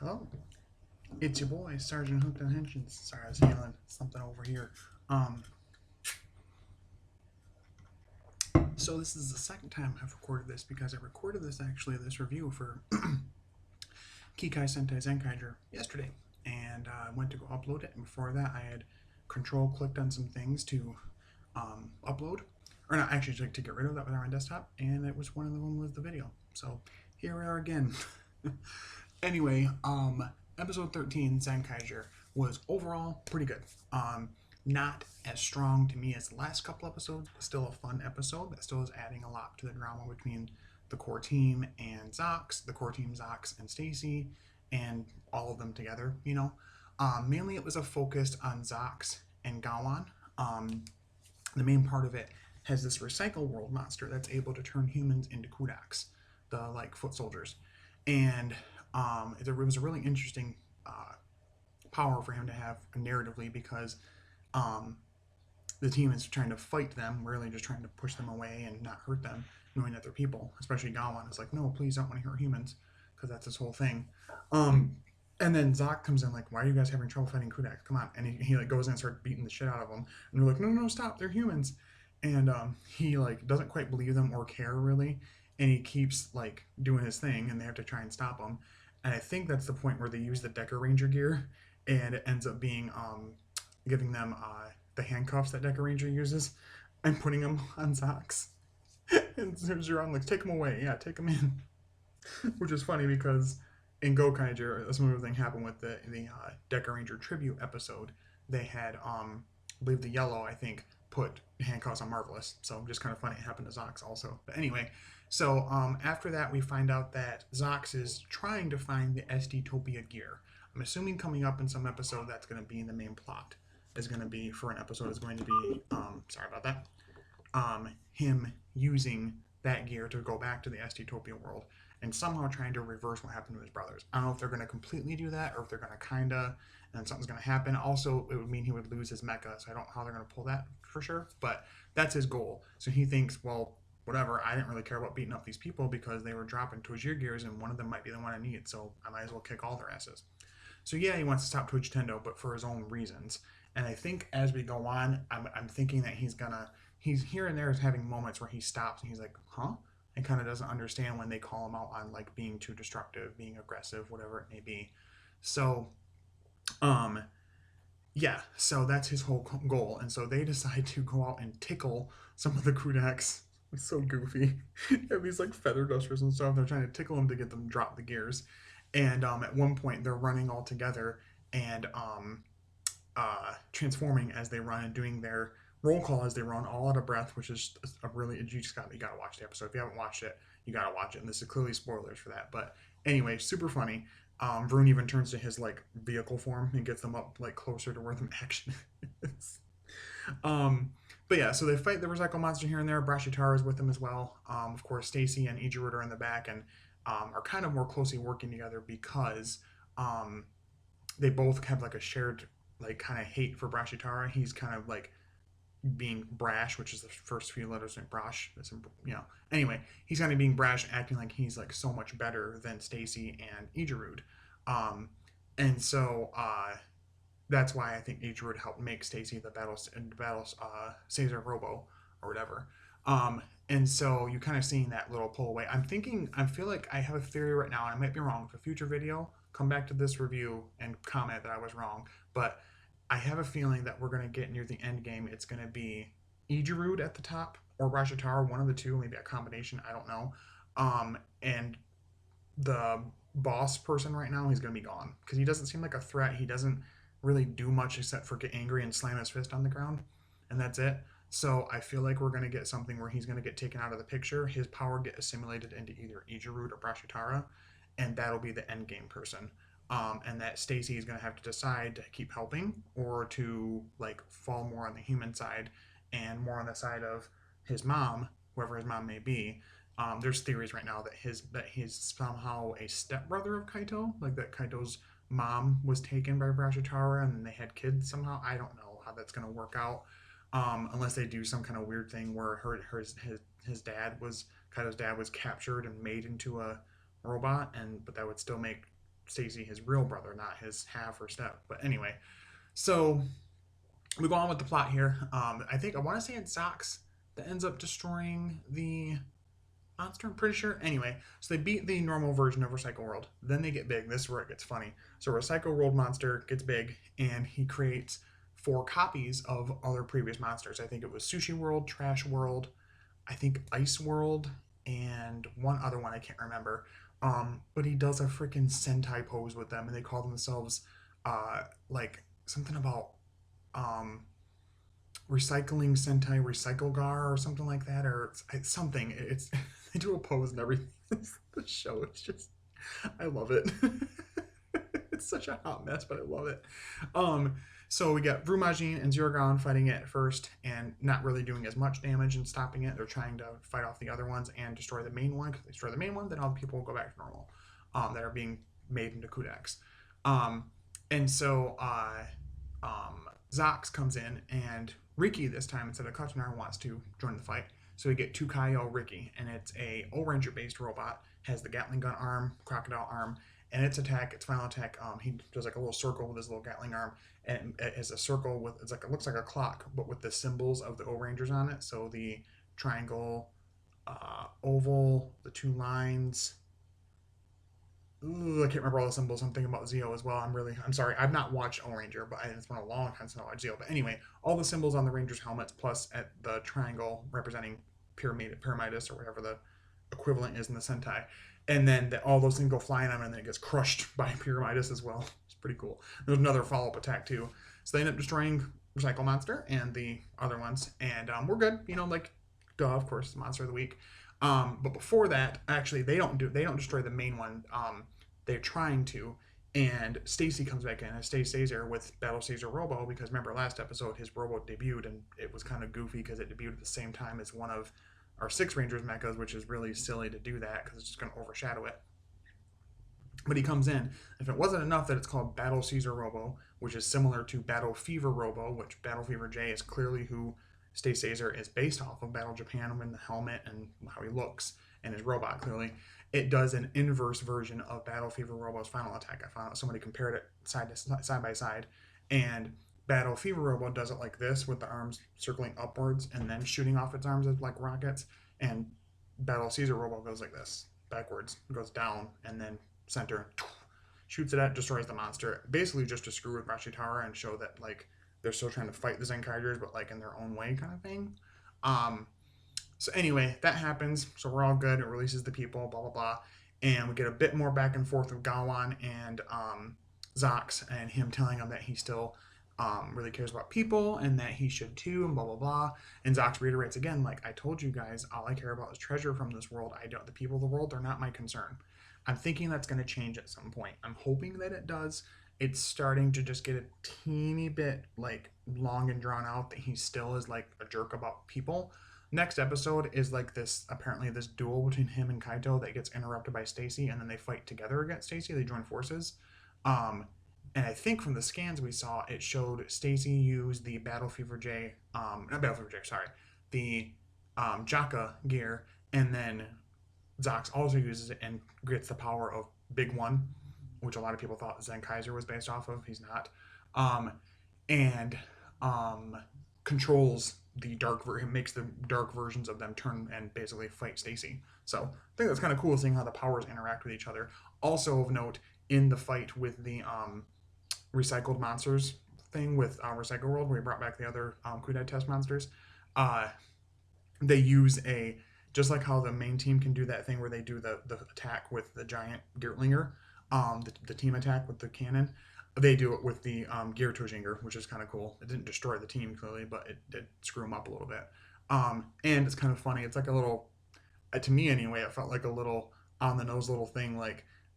Hello, it's your boy Sergeant Hooked on Henshins. Sorry, I was handling something over here. Um, so this is the second time I've recorded this because I recorded this review for Kikai Sentai Zenkaiger yesterday, and I went to go upload it. And before that, I had control clicked on some things to upload, or not actually to get rid of that with our desktop, and it was one of them was the video. So here we are again. Anyway, episode 13, Zenkaiger, was overall pretty good. Not as strong to me as the last couple episodes, but still a fun episode that still is adding a lot to the drama between the core team and Zox, the core team Zox and Stacy, and all of them together, you know. Mainly it was a focus on Zox and Gawan. The main part of it has this recycle world monster that's able to turn humans into kudaks, the like foot soldiers. And it was a really interesting power for him to have narratively because um, the team is trying to fight them, really just trying to push them away and not hurt them, knowing that they're people. Especially Gawan is like, no, please don't want to hurt humans, because that's his whole thing. Um, and then Zoc comes in like, why are you guys having trouble fighting Kudak? Come on. And he like goes in and starts beating the shit out of them. And they're like, no, no, stop, they're humans. And he like doesn't quite believe them or care really. And he keeps like doing his thing and they have to try and stop him. And I think that's the point where they use the Decker Ranger gear and it ends up being giving them the handcuffs that Decker Ranger uses and putting them on Zox. And Zero like, take them away. Yeah, take them in. Which is funny because in Gokaiger, a similar thing happened with the Decker Ranger tribute episode. They had, I believe the Yellow, I think, put handcuffs on Marvelous. So just kind of funny it happened to Zox also. But anyway, so after that, we find out that Zox is trying to find the SD-Topia gear. I'm assuming coming up in some episode that's going to be in the main plot. Is going to be, for an episode, is going to be, sorry about that, him using that gear to go back to the SD-Topia world and somehow trying to reverse what happened to his brothers. I don't know if they're going to completely do that or if they're going to kinda, and something's going to happen. Also, it would mean he would lose his mecha, so I don't know how they're going to pull that for sure, but that's his goal. So he thinks, well, whatever, I didn't really care about beating up these people because they were dropping Tojir gears and one of them might be the one I need, so I might as well kick all their asses. So yeah, he wants to stop Twitch Tendo, but for his own reasons. And I think as we go on, I'm thinking that he's here and there is having moments where he stops and he's like, huh? And kind of doesn't understand when they call him out on like being too destructive, being aggressive, whatever it may be. So, yeah, so that's his whole goal. And so they decide to go out and tickle some of the Kudaks. It's so goofy. They have these like feather dusters and stuff. They're trying to tickle them to get them to drop the gears. And at one point, they're running all together and transforming as they run and doing their roll call as they run, all out of breath, which is a really, you gotta watch the episode. If you haven't watched it, you gotta watch it. And this is clearly spoilers for that. But anyway, super funny. Vroon even turns to his like vehicle form and gets them up like closer to where the action is. But yeah, so they fight the Recycle Monster here and there. Brashitara is with them as well. Of course, Stacy and Ijarud are in the back and are kind of more closely working together because they both have like a shared like kind of hate for Brashitara. He's kind of like being brash, which is the first few letters in brash. You know. Anyway, he's kind of being brash, acting like he's like so much better than Stacy and Ijarud. And so that's why I think Ijarud helped make Stacy the battle Caesar Robo or whatever. And so you kind of seeing that little pull away. I feel like I have a theory right now, and I might be wrong. For a future video, come back to this review and comment that I was wrong. But I have a feeling that we're going to get near the end game. It's going to be Ijarud at the top or Rashitar, one of the two, maybe a combination. I don't know. And the boss person right now, he's going to be gone because he doesn't seem like a threat. He doesn't really do much except for get angry and slam his fist on the ground, and that's it. So I feel like we're going to get something where he's going to get taken out of the picture. His power get assimilated into either Ijarud or Brashitara, and that'll be the end game person. And that Stacy is going to have to decide to keep helping or to like fall more on the human side and more on the side of his mom, whoever his mom may be. There's theories right now that he's somehow a stepbrother of Kaito, like that Kaito's mom was taken by Brashitara and then they had kids somehow. I don't know how that's going to work out. Unless they do some kind of weird thing where his dad was Kaito's dad was captured and made into a robot, but that would still make Stacy his real brother, not his half or step. But anyway, so we go on with the plot here. I want to say it's Zox that ends up destroying the monster. I'm pretty sure. Anyway, so they beat the normal version of Recycle World. Then they get big. This is where it gets funny. So Recycle World monster gets big, and he creates 4 copies of other previous monsters. I think it was Sushi World, Trash World, I think Ice World, and one other one I can't remember. But he does a freaking Sentai pose with them, and they call themselves like something about um recycling Sentai Recycle Gar or something like that, or it's something. It's they do a pose and everything. The show is just, I love it. It's such a hot mess, but I love it. Um, so we got Vrumajin and Zero fighting it at first and not really doing as much damage and stopping it. They're trying to fight off the other ones and destroy the main one. Because they destroy the main one, then all the people will go back to normal that are being made into Kudaks. Um, and so Zox comes in, and Rikki this time, instead of Katanar, wants to join the fight. So we get TwoKai-Oh Rikki, and it's a O-Ranger based robot, has the Gatling gun arm, crocodile arm, and its final attack, he does like a little circle with his little Gatling arm, and it has a circle with, it looks like a clock, but with the symbols of the O-Rangers on it. So the triangle, oval, the 2 lines. Ooh, I can't remember all the symbols. I'm thinking about Zeo as well. I'm sorry. I've not watched O-Ranger, but it's been a long time since I watched Zeo. But anyway, all the symbols on the Rangers' helmets, plus at the triangle representing Pyramidus, or whatever the equivalent is in the Sentai. And then all those things go flying on him, and then it gets crushed by Pyramidus as well. It's pretty cool. There's another follow-up attack, too. So they end up destroying Recycle Monster and the other ones. And we're good. Duh, of course, Monster of the Week. But before that, actually, they don't destroy the main one. They're trying to, and Stacy comes back in as Caesar with Battle Caesar Robo, because remember last episode his Robo debuted, and it was kind of goofy because it debuted at the same time as one of our 6 Rangers mechas, which is really silly to do that because it's just going to overshadow it. But he comes in. If it wasn't enough that it's called Battle Caesar Robo, which is similar to Battle Fever Robo, which Battle Fever J is clearly who Stay Caesar is based off of Battle Japan, in the helmet and how he looks, and his robot clearly. It does an inverse version of Battle Fever Robo's final attack. I found out somebody compared it side by side, and Battle Fever Robo does it like this, with the arms circling upwards and then shooting off its arms as like rockets, and Battle Caesar Robo goes like this, backwards, goes down, and then center, shoots it at, destroys the monster, basically just to screw with Rashitara and show that they're still trying to fight the Zenkaigers, but in their own way kind of thing. So anyway, that happens. So we're all good. It releases the people, blah, blah, blah. And we get a bit more back and forth with Gawan and Zox, and him telling him that he still really cares about people and that he should too, and blah, blah, blah. And Zox reiterates again, I told you guys, all I care about is treasure from this world. The people of the world, they're not my concern. I'm thinking that's going to change at some point. I'm hoping that it does. It's starting to just get a teeny bit long and drawn out that he still is a jerk about people. Next episode is apparently this duel between him and Kaito that gets interrupted by Stacy, and then they fight together against Stacy. They join forces. And I think from the scans we saw, it showed Stacy use the Battle Fever J, not Battle Fever J, sorry, the Jaka gear, and then Zox also uses it and gets the power of Big One, which a lot of people thought Zenkaiger was based off of. He's not. And controls the makes the dark versions of them turn and basically fight Stacy. So I think that's kind of cool, seeing how the powers interact with each other. Also of note, in the fight with the recycled monsters thing with Recycle World, where we brought back the other Kudai test monsters, they use just like how the main team can do that thing where they do the attack with the giant Geertlinger, the team attack with the cannon. They do it with the Gear Tojinger, which is kind of cool. It didn't destroy the team, clearly, but it did screw them up a little bit. And it's kind of funny. It's a little, to me anyway, it felt like a little on-the-nose little thing,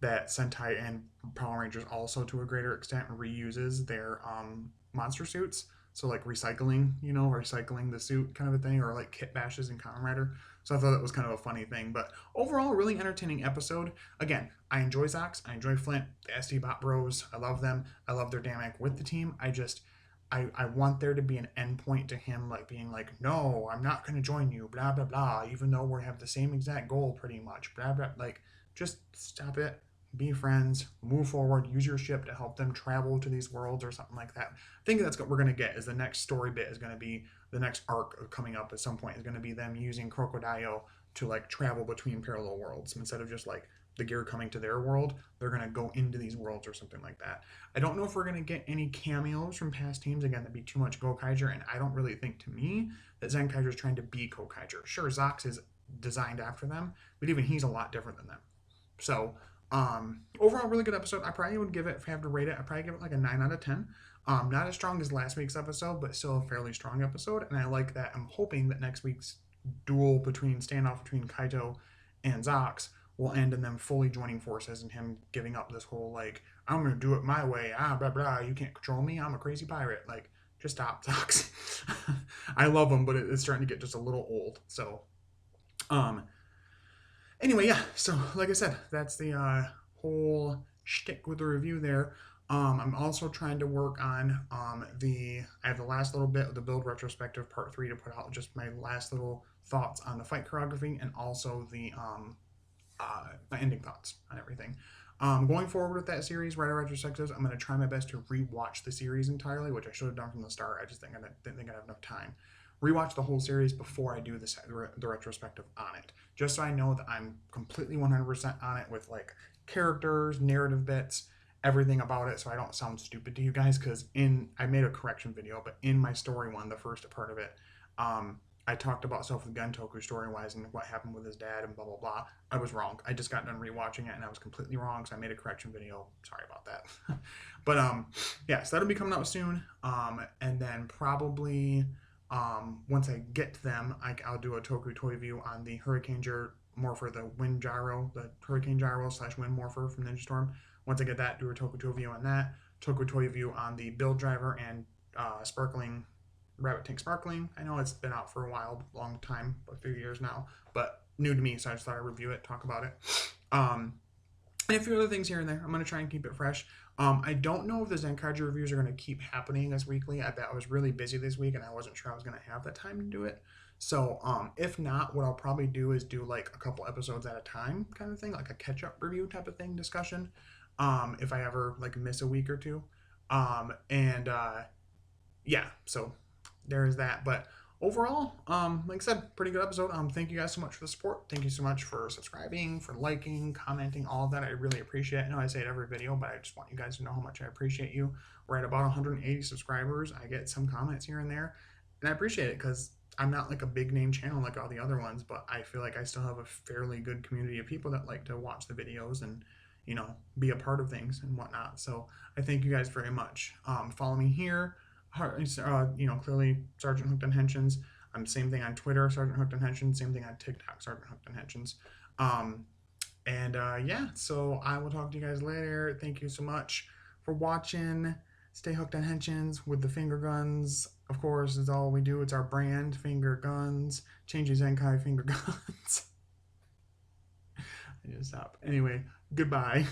that Sentai and Power Rangers also, to a greater extent, reuses their monster suits. So, recycling the suit kind of a thing, or kit bashes in Kamen Rider. So I thought that was kind of a funny thing. But overall, a really entertaining episode. Again, I enjoy Zox. I enjoy Flint. The SD Bot Bros. I love them. I love their dynamic with the team. I want there to be an endpoint to him being no, I'm not going to join you, blah, blah, blah, even though we have the same exact goal pretty much, blah, blah. Just stop it. be friends, move forward, use your ship to help them travel to these worlds or something like that. I think that's what we're going to get. Is the next story bit is going to be the next arc coming up at some point is going to be them using Crocodile to like travel between parallel worlds instead of just like the gear coming to their world. They're going to go into these worlds or something like that. I don't know if we're going to get any cameos from past teams. Again, that'd be too much Gokaiger, and I don't really think, to me, that Zenkaiger is trying to be Gokaiger. Sure, Zox is designed after them, but even he's a lot different than them. So, overall, really good episode. I probably would give it, if I have to rate it, I'd probably give it like a 9 out of 10. Not as strong as last week's episode, but still a fairly strong episode. And I like that. I'm hoping that next week's standoff between Kaito and Zox will end in them fully joining forces and him giving up this whole, like, I'm going to do it my way. Blah, blah. You can't control me. I'm a crazy pirate. Like, just stop, Zox. I love him, but it's starting to get just a little old. So, anyway, yeah. So, like I said, that's the whole shtick with the review there. I'm also trying to work on I have the last little bit of the build retrospective part 3 to put out, just my last little thoughts on the fight choreography and also the my ending thoughts on everything. Going forward with that series, Writer Retrospectives, I'm going to try my best to rewatch the series entirely, which I should have done from the start. I just didn't think I'd have enough time. Rewatch the whole series before I do the retrospective on it, just so I know that I'm completely 100% on it with like characters, narrative bits, everything about it, so I don't sound stupid to you guys. Because I made a correction video, but in my story one, the first part of it, I talked about stuff with Gentoku story-wise and what happened with his dad and blah, blah, blah. I was wrong. I just got done rewatching it and I was completely wrong, so I made a correction video. Sorry about that. But, yeah, so that'll be coming out soon. And then probably, once I get to them, I'll do a Toku Toy View on the Hurricane Morpher, the Wind Gyro, the Hurricane Gyro / Wind Morpher from Ninja Storm. Once I get that, do a Toku Toy View on that. Toku Toy View on the Build Driver and Sparkling Rabbit Tank Sparkling. I know it's been out for a while, long time, a few years now, but new to me, so I just thought I'd review it, talk about it. And a few other things here and there. I'm going to try and keep it fresh. I don't know if the Zenkaiger reviews are going to keep happening as weekly. I bet I was really busy this week and I wasn't sure I was going to have that time to do it. So if not, what I'll probably do is do like a couple episodes at a time kind of thing, like a catch-up review type of thing, discussion, if I ever like miss a week or two. Yeah, so there's that. But overall, like I said, pretty good episode. Thank you guys so much for the support. Thank you so much for subscribing, for liking, commenting, all of that. I really appreciate it. I know I say it every video, but I just want you guys to know how much I appreciate you. We're at about 180 subscribers. I get some comments here and there, and I appreciate it because I'm not like a big name channel like all the other ones, but I feel like I still have a fairly good community of people that like to watch the videos and, you know, be a part of things and whatnot. So I thank you guys very much. Follow me here. You know, clearly Sergeant Hooked on Henshins. Same thing on Twitter, Sergeant Hooked on Henshins. Same thing on TikTok, Sergeant Hooked on Henshins. Yeah, so I will talk to you guys later. Thank you so much for watching. Stay hooked on Henshins with the finger guns. Of course, it's all we do. It's our brand, finger guns. Changes Zenkai finger guns. I need to stop. Anyway, goodbye.